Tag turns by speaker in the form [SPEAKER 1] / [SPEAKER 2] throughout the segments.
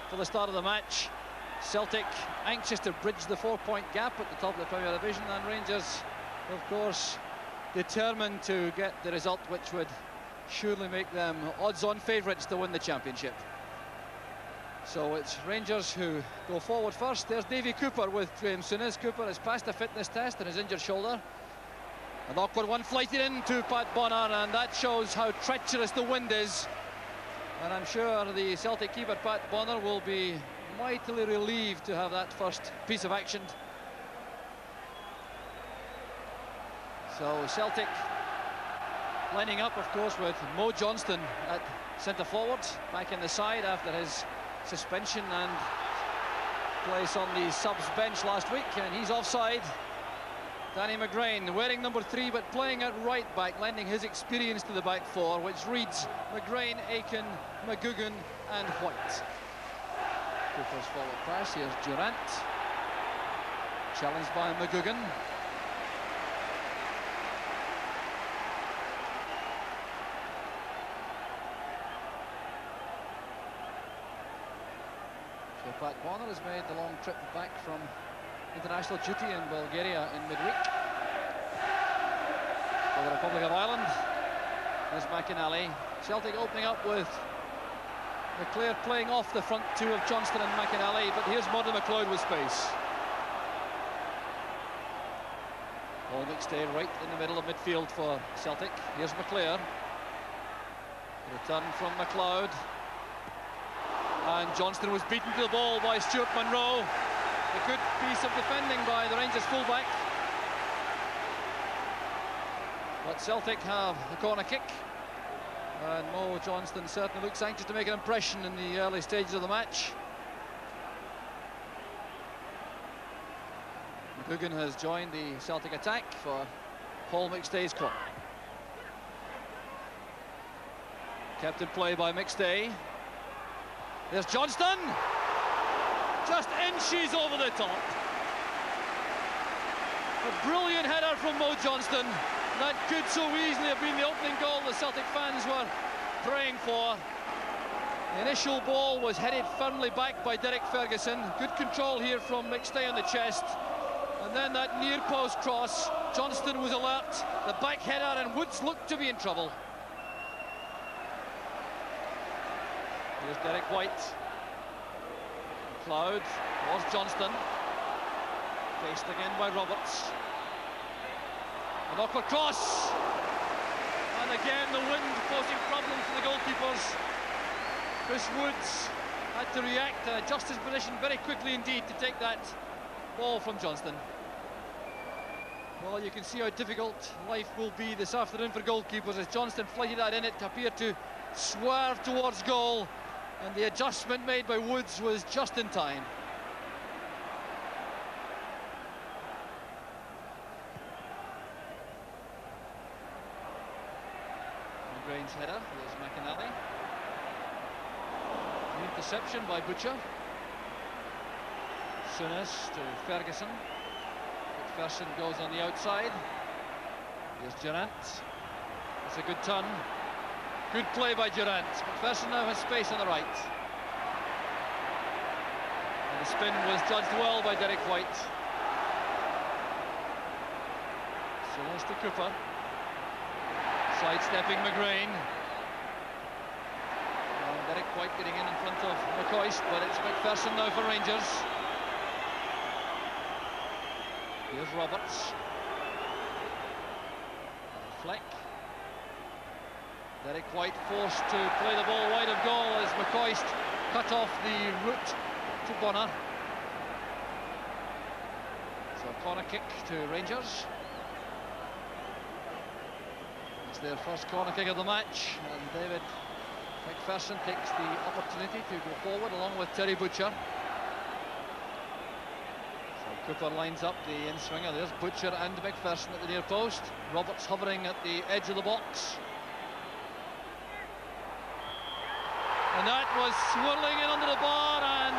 [SPEAKER 1] for the start of the match. Celtic anxious to bridge the 4-point gap at the top of the Premier Division, and Rangers, of course, determined to get the result which would surely make them odds-on favourites to win the championship. So it's Rangers who go forward first. There's Davy Cooper with Graham Souness. Cooper has passed a fitness test on his injured shoulder. An awkward one flighted in to Pat Bonner, and that shows how treacherous the wind is. And I'm sure the Celtic keeper, Pat Bonner, will be mightily relieved to have that first piece of action. So Celtic lining up, of course, with Mo Johnston at centre forward, back in the side after his suspension and place on the subs bench last week, and he's offside. Danny McGrain wearing number 3 but playing at right back, lending his experience to the back four, which reads McGrain, Aiken, McGugan and White. Cooper's forward pass, here's Durant, challenged by McGugan. So Pat Bonner has made the long trip back from international duty in Bulgaria in midweek for the Republic of Ireland. There's McInally. Celtic opening up with McClair playing off the front two of Johnston and McInally, but here's Murdo McLeod with space. Paul McStay right in the middle of midfield for Celtic. Here's McClair. Return from McLeod. And Johnston was beaten to the ball by Stuart Munro. A good piece of defending by the Rangers fullback. But Celtic have a corner kick. And Mo Johnston certainly looks anxious to make an impression in the early stages of the match. McGugan has joined the Celtic attack for Paul McStay's corner. Kept in play by McStay. There's Johnston! Just inches over the top. A brilliant header from Mo Johnston. That could so easily have been the opening goal the Celtic fans were praying for. The initial ball was headed firmly back by Derek Ferguson. Good control here from McStay on the chest. And then that near post cross. Johnston was alert. The back header, and Woods looked to be in trouble. Here's Derek White. McLeod was Johnston. Faced again by Roberts. An awkward cross. And again the wind posing problems for the goalkeepers. Chris Woods had to react and adjust his position very quickly indeed to take that ball from Johnston. Well, you can see how difficult life will be this afternoon for goalkeepers as Johnston flighted that in. It appeared to swerve towards goal, and the adjustment made by Woods was just in time. McGrain's header, there's McInally. Interception by Butcher. Souness to Ferguson. McPherson goes on the outside. Here's Durant. It's a good turn. Good play by Durant. McPherson now has space on the right. And the spin was judged well by Derek White. Souness to Cooper. Sidestepping McGrain. And Derek White getting in front of McCoist, but it's McPherson now for Rangers. Here's Roberts. Fleck. Derek White forced to play the ball wide of goal as McCoist cut off the route to Bonner. So a corner kick to Rangers. It's their first corner kick of the match, and David McPherson takes the opportunity to go forward along with Terry Butcher. So Cooper lines up the in-swinger. There's Butcher and McPherson at the near post. Roberts hovering at the edge of the box. And that was swirling in under the bar, and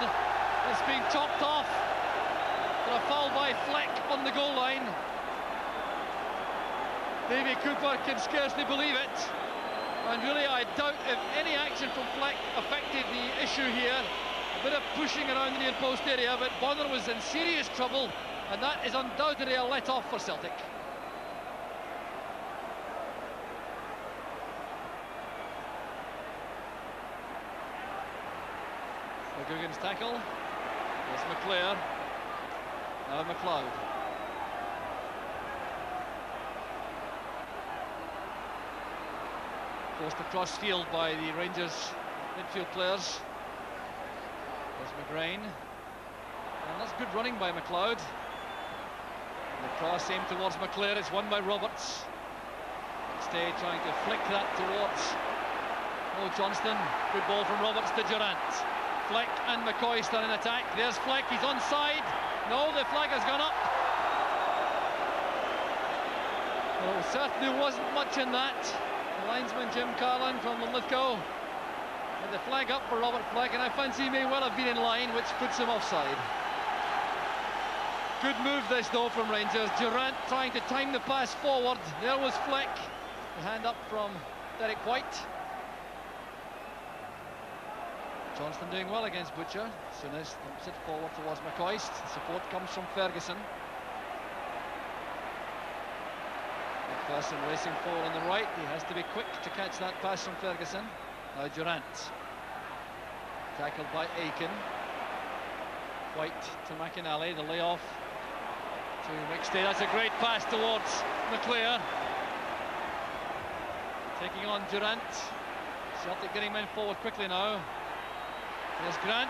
[SPEAKER 1] it's being chopped off for a foul by Fleck on the goal line. Davy Cooper can scarcely believe it, and really I doubt if any action from Fleck affected the issue here. A bit of pushing around the near post area, but Bonner was in serious trouble, and that is undoubtedly a let-off for Celtic. McGugan's tackle. There's McClair. Now McLeod. Forced across field by the Rangers midfield players. There's McGrain. And that's good running by McLeod. And the cross aimed towards McClair. It's won by Roberts. Stay trying to flick that towards Johnston. Good ball from Roberts to Durrant. Fleck and McCoy still in attack. There's Fleck, he's onside. No, the flag has gone up. Well, certainly wasn't much in that. The linesman Jim Carlin from Linlithgow had the flag up for Robert Fleck, and I fancy he may well have been in line, which puts him offside. Good move this though from Rangers. Durrant trying to time the pass forward. There was Fleck. The hand up from Derek White. Johnston doing well against Butcher. Souness dumps it forward towards McCoist. Support comes from Ferguson. McPherson racing forward on the right. He has to be quick to catch that pass from Ferguson. Now Durrant. Tackled by Aiken. White to McInally. The layoff to McStay. That's a great pass towards McClair. Taking on Durrant. Celtic getting men forward quickly now. There's Grant.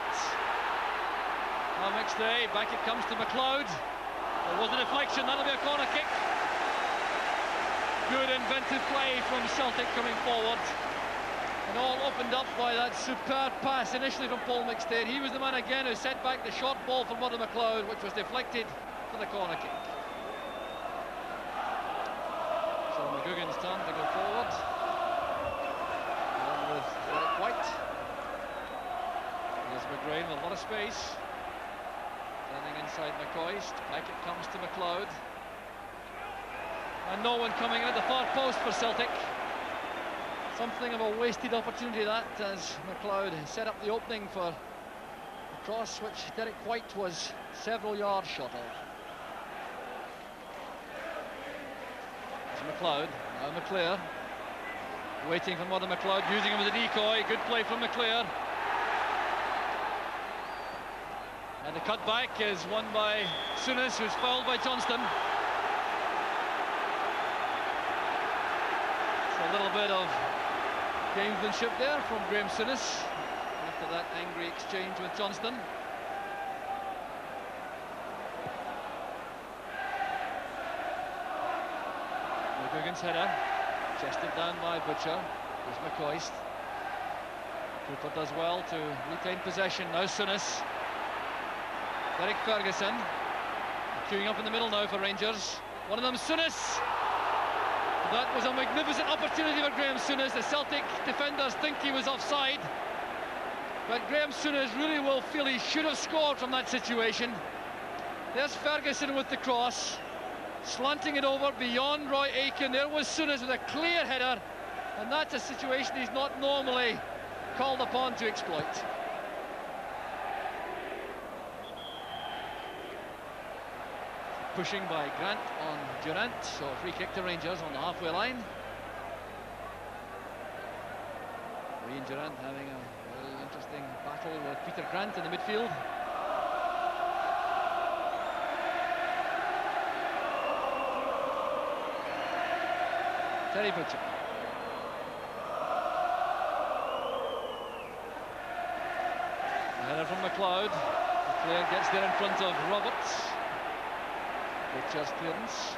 [SPEAKER 1] Now McStay, back it comes to McLeod. There was a deflection, that'll be a corner kick. Good inventive play from Celtic coming forward. And all opened up by that superb pass initially from Paul McStay. He was the man again who set back the short ball from Mother McLeod, which was deflected for the corner kick. So McGugan's turn to go forward. Along with Derek White. There's McGrain with a lot of space. Standing inside McCoist. Back it comes to McLeod. And no one coming in at the far post for Celtic. Something of a wasted opportunity that, as McLeod set up the opening for a cross which Derek White was several yards short of. There's McLeod. Now McClair. Waiting for Mother McLeod, using him as a decoy. Good play from McClair. And the cutback is won by Souness, who's fouled by Johnston. So a little bit of gamesmanship there from Graham Souness after that angry exchange with Johnston. McGugan's header, chested down by Butcher. There's McCoist. Cooper does well to retain possession. Now Souness. Derek Ferguson queuing up in the middle now for Rangers. One of them, Souness. That was a magnificent opportunity for Graham Souness. The Celtic defenders think he was offside, but Graham Souness really will feel he should have scored from that situation. There's Ferguson with the cross, slanting it over beyond Roy Aiken. There was Souness with a clear header, and that's a situation he's not normally called upon to exploit. Pushing by Grant on Durrant, so a free kick to Rangers on the halfway line. Ian Durrant having a very interesting battle with Peter Grant in the midfield. Terry Butcher. Header from McLeod. McLeod gets there in front of Roberts. Butcher's clearance.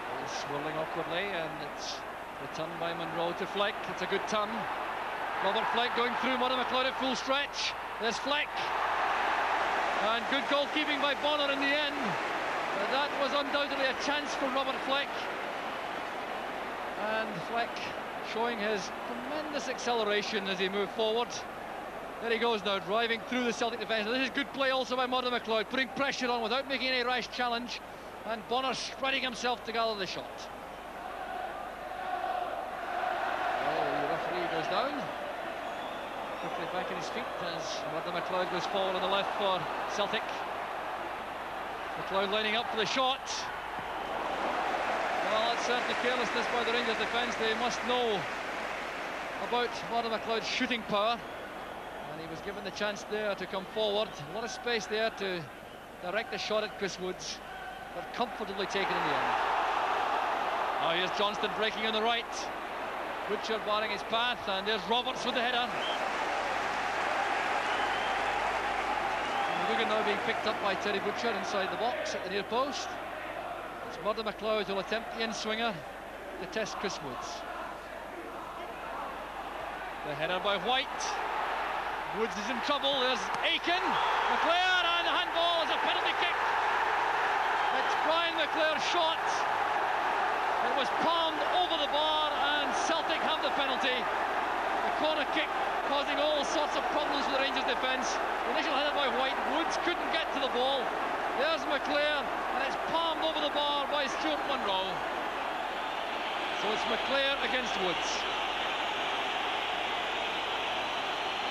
[SPEAKER 1] Ball swirling awkwardly, and it's returned by Monroe to Fleck. It's a good turn. Robert Fleck going through Mother McLeod at full stretch. There's Fleck. And good goalkeeping by Bonner in the end. That was undoubtedly a chance for Robert Fleck. And Fleck showing his tremendous acceleration as he moved forward. There he goes now, driving through the Celtic defence. This is good play also by Mother McLeod, putting pressure on without making any rash challenge. And Bonner spreading himself to gather the shot. Oh, the referee goes down. Quickly back on his feet as Murdo MacLeod goes forward on the left for Celtic. MacLeod lining up for the shot. Well, that's certainly carelessness by the Rangers defence. They must know about Murdo MacLeod's shooting power. And he was given the chance there to come forward. A lot of space there to direct the shot at Chris Woods, but comfortably taken in the end. Now here's Johnston breaking on the right. Butcher barring his path, and there's Roberts with the header. Lugan now being picked up by Terry Butcher inside the box at the near post. It's Murdo MacLeod who'll attempt the in-swinger to test Chris Woods. The header by White. Woods is in trouble. There's Aiken. McClair, and the handball is a penalty kick. It's Brian McClair's shot. It was palmed over the bar, and Celtic have the penalty. The corner kick causing all sorts of problems for the Rangers defence. The initial header by White. Woods couldn't get to the ball. There's McClair, and it's palmed over the bar by Stuart Munro. So it's McClair against Woods.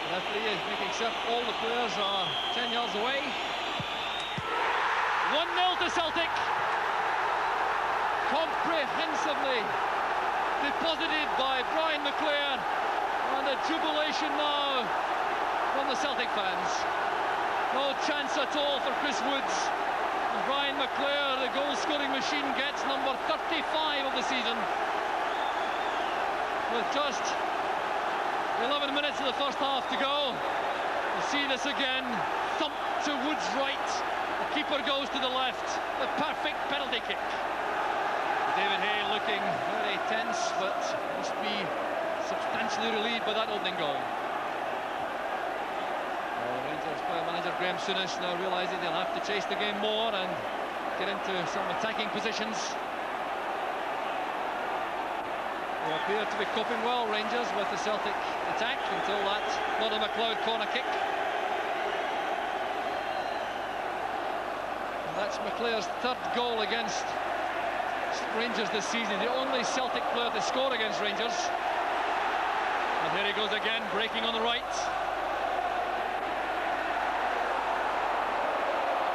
[SPEAKER 1] The referee is making certain all the players are 10 yards away. 1-0 to Celtic. Comprehensively deposited by Brian McClair, and the jubilation now from the Celtic fans. No chance at all for Chris Woods. And Brian McClair, the goal-scoring machine, gets number 35 of the season. With just 11 minutes of the first half to go. We'll see this again. Thump to Woods' right. The keeper goes to the left. The perfect penalty kick. David Hay looking very tense, but must be substantially relieved by that opening goal. Rangers player manager Graham Souness now realising they'll have to chase the game more and get into some attacking positions. They appear to be coping well, Rangers, with the Celtic attack until that Murdo MacLeod corner kick. And that's McClair's third goal against Rangers this season, the only Celtic player to score against Rangers. And here he goes again, breaking on the right.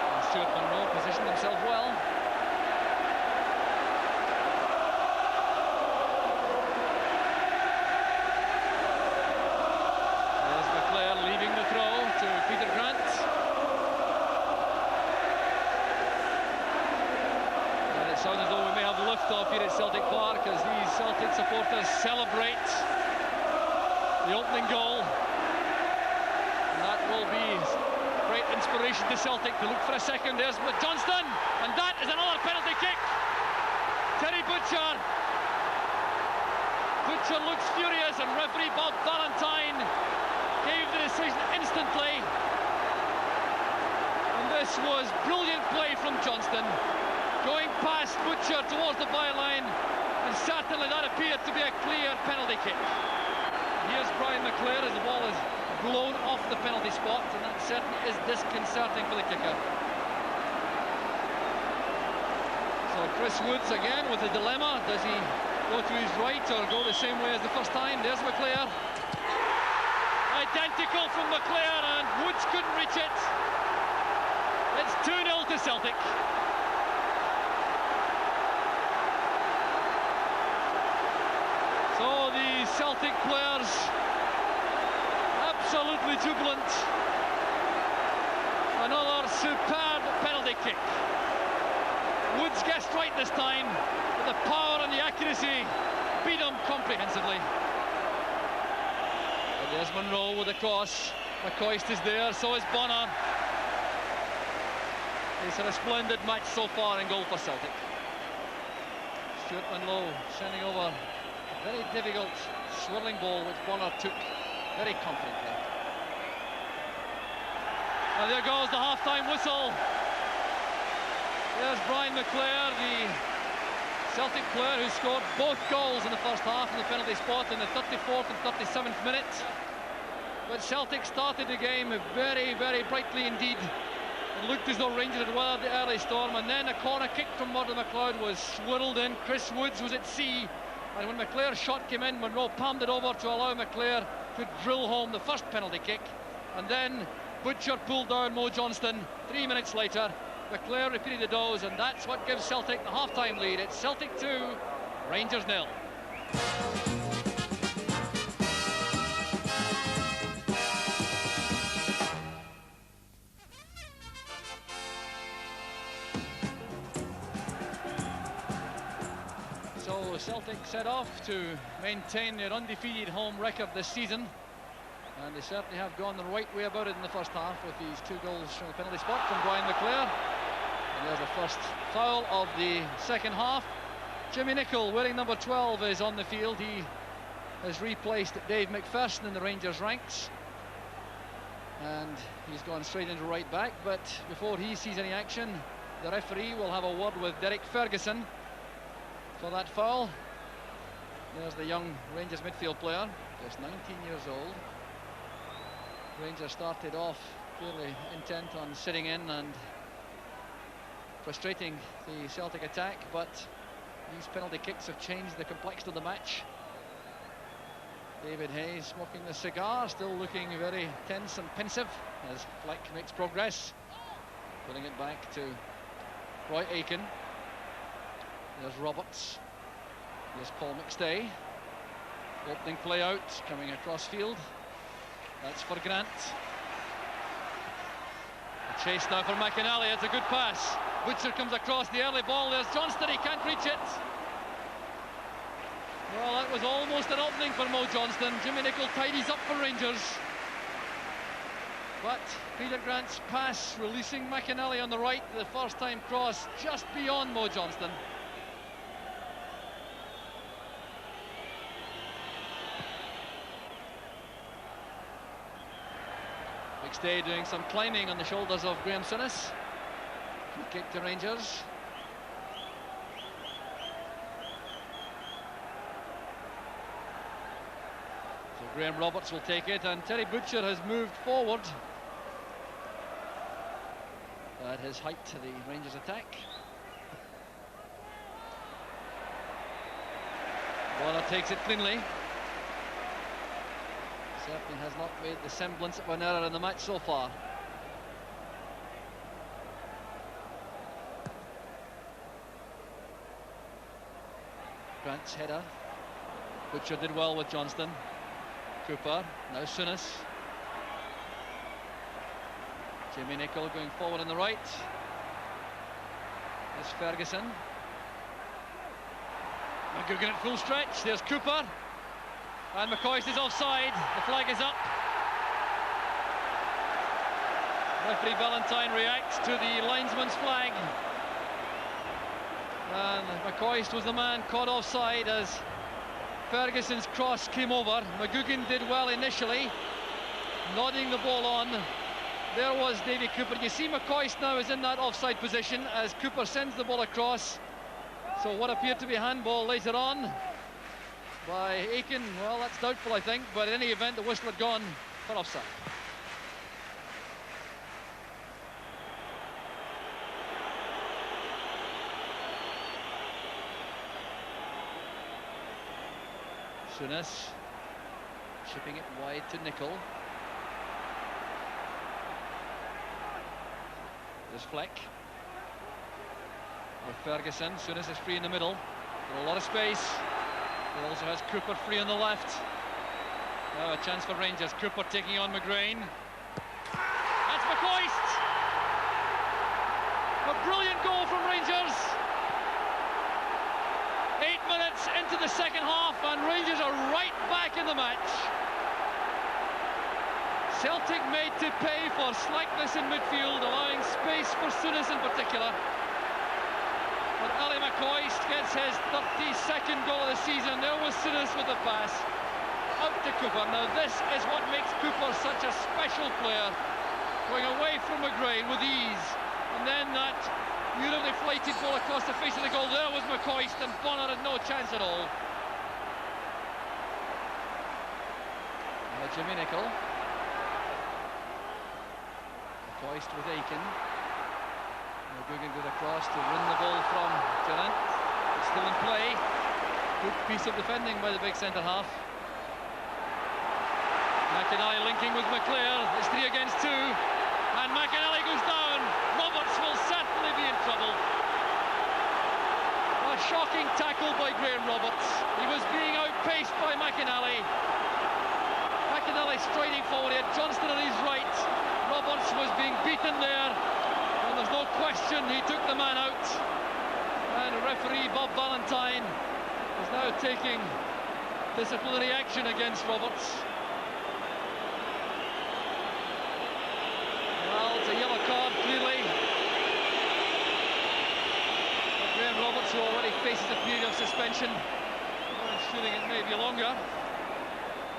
[SPEAKER 1] And Stuart Munro positioned himself well. There's McClair leaving the throw to Peter Grant. And it sounds as though we may have lift-off here at Celtic Park as these Celtic supporters celebrate the opening goal. And that will be great inspiration to Celtic to look for a second. There's Johnston, and that is another penalty kick. Terry Butcher. Butcher looks furious, and referee Bob Valentine gave the decision instantly. And this was brilliant play from Johnston, going past Butcher towards the byline, and certainly that appeared to be a clear penalty kick. Here's Brian McClair as the ball is blown off the penalty spot, and that certainly is disconcerting for the kicker. So Chris Woods again with a dilemma. Does he go to his right or go the same way as the first time? There's McClair. Identical from McClair, and Woods couldn't reach it. It's 2-0 to Celtic. So the Celtic players absolutely jubilant. Another superb penalty kick. Woods guessed right this time, but the power and the accuracy beat him comprehensively. And there's Munro with the cross. McCoist is there, so is Bonner. He's had a splendid match so far in goal for Celtic. Stuart Munro sending over a very difficult swirling ball which Bonner took very confidently. And there goes the half-time whistle. There's Brian McClair, the Celtic player who scored both goals in the first half in the penalty spot in the 34th and 37th minute. But Celtic started the game very, very brightly indeed. It looked as though Rangers had weathered the early storm, and then a corner kick from Murdo MacLeod was swirled in. Chris Woods was at sea, and when McClair's shot came in, Munro palmed it over to allow McClair could drill home the first penalty kick, and then Butcher pulled down Mo Johnston. 3 minutes later, McClare repeated the dose, and that's what gives Celtic the half-time lead. It's Celtic 2, Rangers 0. So Celtic set off to maintain their undefeated home record this season, and they certainly have gone the right way about it in the first half with these 2 goals from the penalty spot from Brian McClare. And there's the first foul of the second half. Jimmy Nicholl, wearing number 12, is on the field. He has replaced Dave McPherson in the Rangers ranks, and he's gone straight into right back. But before he sees any action, the referee will have a word with Derek Ferguson for that foul. There's the young Rangers midfield player, just 19 years old. Rangers started off clearly intent on sitting in and frustrating the Celtic attack, but these penalty kicks have changed the complexion of the match. David Hayes smoking the cigar, still looking very tense and pensive as Fleck makes progress, putting it back to Roy Aitken. There's Roberts. There's Paul McStay. Opening play out, coming across field. That's for Grant. A chase now for McInally. It's a good pass. Butcher comes across the early ball. There's Johnston. He can't reach it. Well, that was almost an opening for Mo Johnston. Jimmy Nicholl tidies up for Rangers. But Peter Grant's pass releasing McInally on the right. The first time cross just beyond Mo Johnston. McStay doing some climbing on the shoulders of Graham Souness. Free kick to Rangers. So Graham Roberts will take it, and Terry Butcher has moved forward at his height to the Rangers attack. Warner takes it cleanly. Certainly has not made the semblance of an error in the match so far. Grant's header. Butcher did well with Johnston. Cooper, now Souness. Jimmy Nicholl going forward on the right. There's Ferguson. McGugan at full stretch. There's Cooper. And McCoist is offside. The flag is up. Referee Valentine reacts to the linesman's flag. And McCoist was the man caught offside as Ferguson's cross came over. McGugan did well initially, nodding the ball on. There was Davy Cooper. You see McCoist now is in that offside position as Cooper sends the ball across. So what appeared to be a handball later on by Aitken, well, that's doubtful, I think, but in any event, the whistle had gone for offside. Souness chipping it wide to Nicholl. There's Fleck with Ferguson. Souness is free in the middle. Got a lot of space. He also has Cooper free on the left. Now a chance for Rangers. Cooper taking on McGrain. That's McCoist! A brilliant goal from Rangers. 8 minutes into the second half, and Rangers are right back in the match. Celtic made to pay for slackness in midfield, allowing space for Souness in particular. But Ali McCoist gets his 32nd goal of the season. There was Souness with the pass out to Cooper. Now this is what makes Cooper such a special player, going away from McGrain with ease, and then that beautifully flighted ball across the face of the goal. There was McCoist, and Bonner had no chance at all. Now Jimmy Nicholl. McCoist with Aitken. McGugan did across to win the ball from Durant. It's still in play. Good piece of defending by the big centre half. McInally linking with McClair. It's 3 against 2. And McInally goes down. Roberts will certainly be in trouble. A shocking tackle by Graham Roberts. He was being outpaced by McInally. McInally striding forward. He had Johnston on his right. Roberts was being beaten there. And there's no question he took the man out. And referee Bob Valentine is now taking disciplinary action against Roberts. Well, it's a yellow card, clearly. Graham Roberts, who already faces a period of suspension, feeling it may be longer.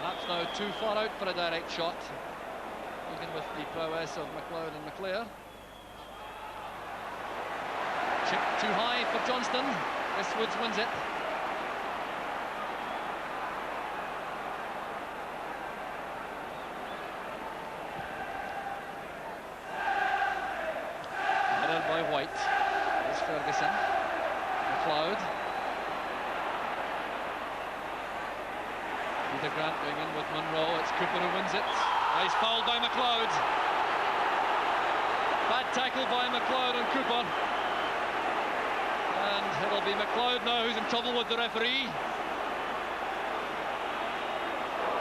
[SPEAKER 1] Perhaps now too far out for a direct shot, even with the prowess of McLeod and McClair. Chip too high for Johnston. Chris Woods wins it. Headed by White. There's Ferguson. McLeod. Peter Grant going in with Munro. It's Cooper who wins it. Nice foul by McLeod. Bad tackle by McLeod and Cooper. And it'll be McLeod now who's in trouble with the referee.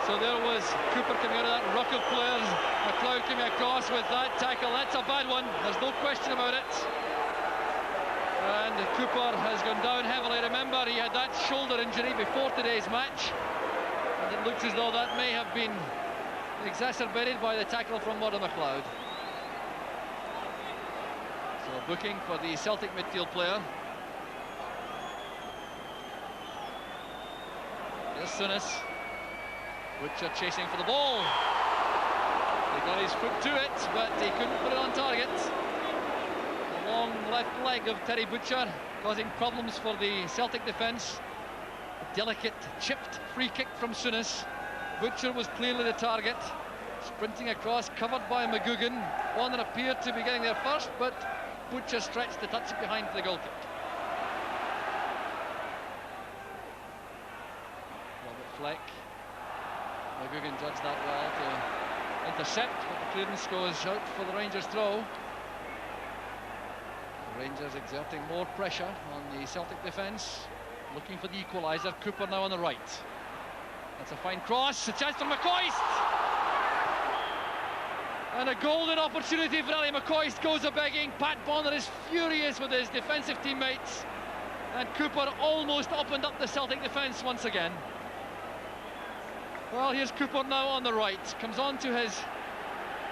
[SPEAKER 1] So there was Cooper coming out of that ruck of players. McLeod coming across with that tackle. That's a bad one. There's no question about it. And Cooper has gone down heavily. Remember, he had that shoulder injury before today's match. And it looks as though that may have been exacerbated by the tackle from Murdo McLeod. So booking for the Celtic midfield player. Here's Souness. Butcher chasing for the ball. He got his foot to it, but he couldn't put it on target. The long left leg of Terry Butcher causing problems for the Celtic defence. A delicate, chipped free kick from Souness. Butcher was clearly the target. Sprinting across, covered by McGugan. Bonner appeared to be getting there first, but Butcher stretched to touch it behind for the goal kick. Robert Fleck. McGugan judged that well to intercept, but the clearance goes out for the Rangers throw. The Rangers exerting more pressure on the Celtic defence, looking for the equaliser. Cooper now on the right. That's a fine cross, a chance for McCoist! And a golden opportunity for Ali McCoist goes a-begging. Pat Bonner is furious with his defensive teammates. And Cooper almost opened up the Celtic defence once again. Well, here's Cooper now on the right. Comes on to his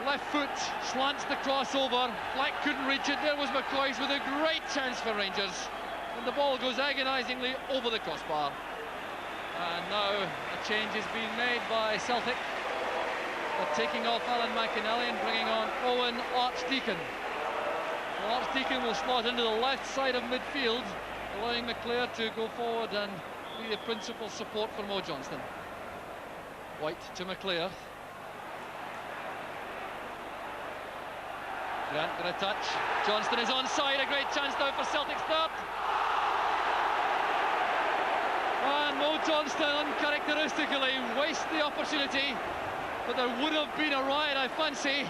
[SPEAKER 1] left foot, slants the cross over. Fleck couldn't reach it. There was McCoist with a great chance for Rangers. And the ball goes agonisingly over the crossbar. And now a change is being made by Celtic. They're taking off Alan McInally and bringing on Owen Archdeacon. Well, Archdeacon will slot into the left side of midfield, allowing McClair to go forward and be the principal support for Mo Johnston. White to McClair. Grant got a touch. Johnston is onside. A great chance now for Celtic's third. And Mo Johnston uncharacteristically wastes the opportunity. But there would have been a riot, I fancy,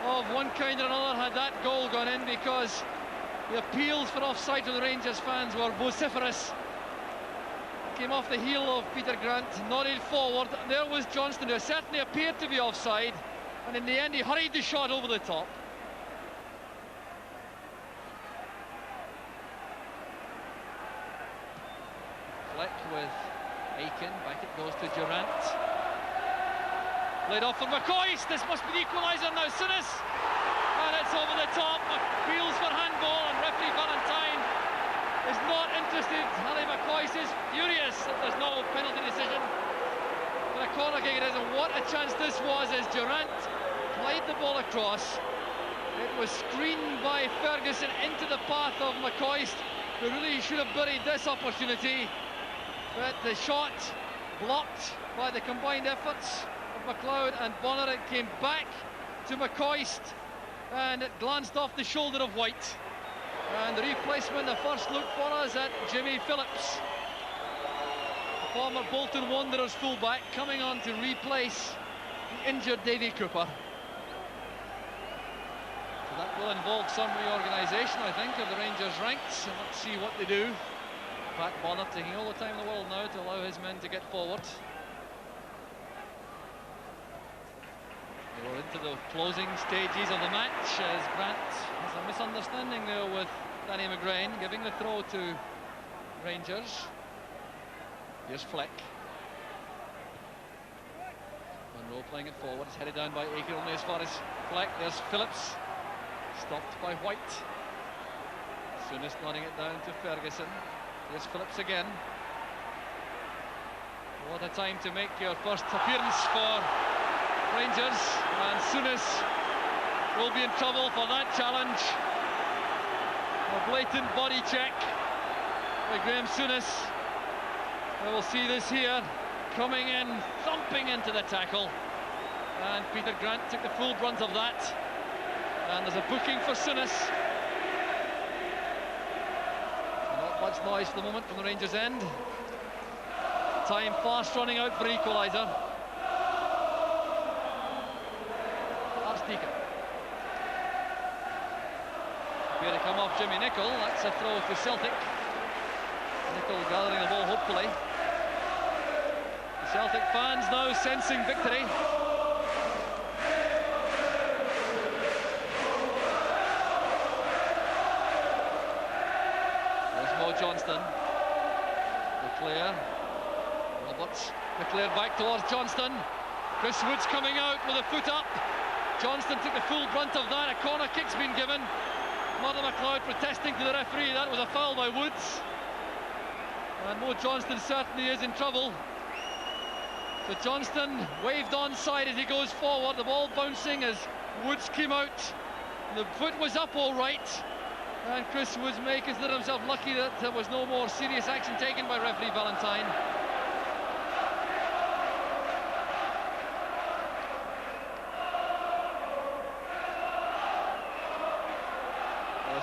[SPEAKER 1] of one kind or another had that goal gone in, because the appeals for offside to the Rangers fans were vociferous. Came off the heel of Peter Grant, nodded forward. There was Johnston, who certainly appeared to be offside, and in the end he hurried the shot over the top. Fleck with Aiken, back it goes to Durant. Laid off for McCoist. This must be the equaliser now. Souness, and it's over the top. Appeals for handball, and referee Valentine is not interested. Ali McCoist is furious that there's no penalty decision. But a corner kick it is, and what a chance this was as Durant played the ball across. It was screened by Ferguson into the path of McCoist, who really should have buried this opportunity. But the shot blocked by the combined efforts of McLeod and Bonner. It came back to McCoist, and it glanced off the shoulder of White. And the replacement, the first look for us at Jimmy Phillips, the former Bolton Wanderers fullback, coming on to replace the injured Davy Cooper. So that will involve some reorganisation, I think, of the Rangers' ranks, and let's see what they do. Pat Bonner taking all the time in the world now to allow his men to get forward. We're into the closing stages of the match as Grant has a misunderstanding there with Danny McGrain, giving the throw to Rangers. Here's Fleck. Monroe playing it forward, it's headed down by Aiken only as far as Fleck. There's Phillips, stopped by White. Soonest nodding it down to Ferguson. Here's Phillips again. What a time to make your first appearance for Rangers, and Souness will be in trouble for that challenge. A blatant body check by Graham Souness. We will see this here, coming in, thumping into the tackle, and Peter Grant took the full brunt of that, and there's a booking for Souness. Not much noise for the moment from the Rangers' end. Time fast running out for equaliser. Here to come off Jimmy Nicholl. That's a throw to Celtic. Nicholl gathering the ball, hopefully. The Celtic fans now sensing victory. There's Mo Johnston. Leclerc. Roberts. Leclerc back towards Johnston. Chris Wood's coming out with a foot up. Johnston took the full brunt of that. A corner kick's been given. Murdo McLeod protesting to the referee. That was a foul by Woods. And Mo Johnston certainly is in trouble. So Johnston waved onside as he goes forward. The ball bouncing as Woods came out. The foot was up all right. And Chris Woods may consider himself lucky that there was no more serious action taken by referee Valentine.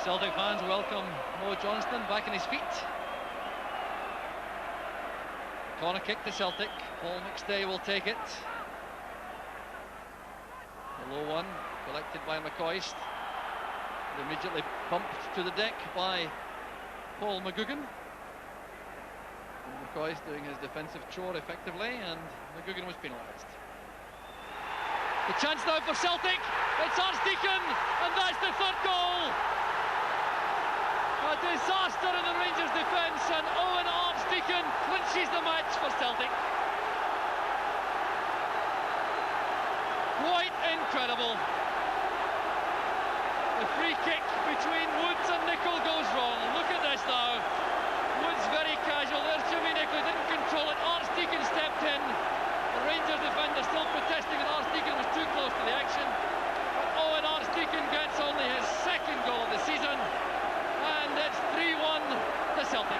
[SPEAKER 1] Celtic fans welcome Mo Johnston back on his feet. Corner kick to Celtic. Paul McStay will take it. The low one collected by McCoist. Immediately pumped to the deck by Paul McGugan. McCoist doing his defensive chore effectively, and McGugan was penalised. The chance now for Celtic. It's Archdeacon, and that's the third goal. A disaster in the Rangers' defence, and Owen Archdeacon clinches the match for Celtic. Quite incredible. The free kick between Woods and Nicholl goes wrong. Look at this now. Woods very casual. There's Jimmy Nicholl, didn't control it. Archdeacon stepped in. The Rangers defender still protesting, and Archdeacon was too close to the action. But Owen Archdeacon gets only his second goal of the season. And it's 3-1 to Celtic.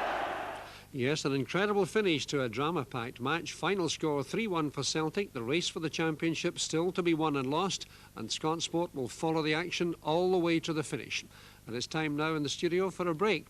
[SPEAKER 2] Yes, an incredible finish to a drama-packed match. Final score 3-1 for Celtic. The race for the championship still to be won and lost, and Scott Sport will follow the action all the way to the finish. And it's time now in the studio for a break.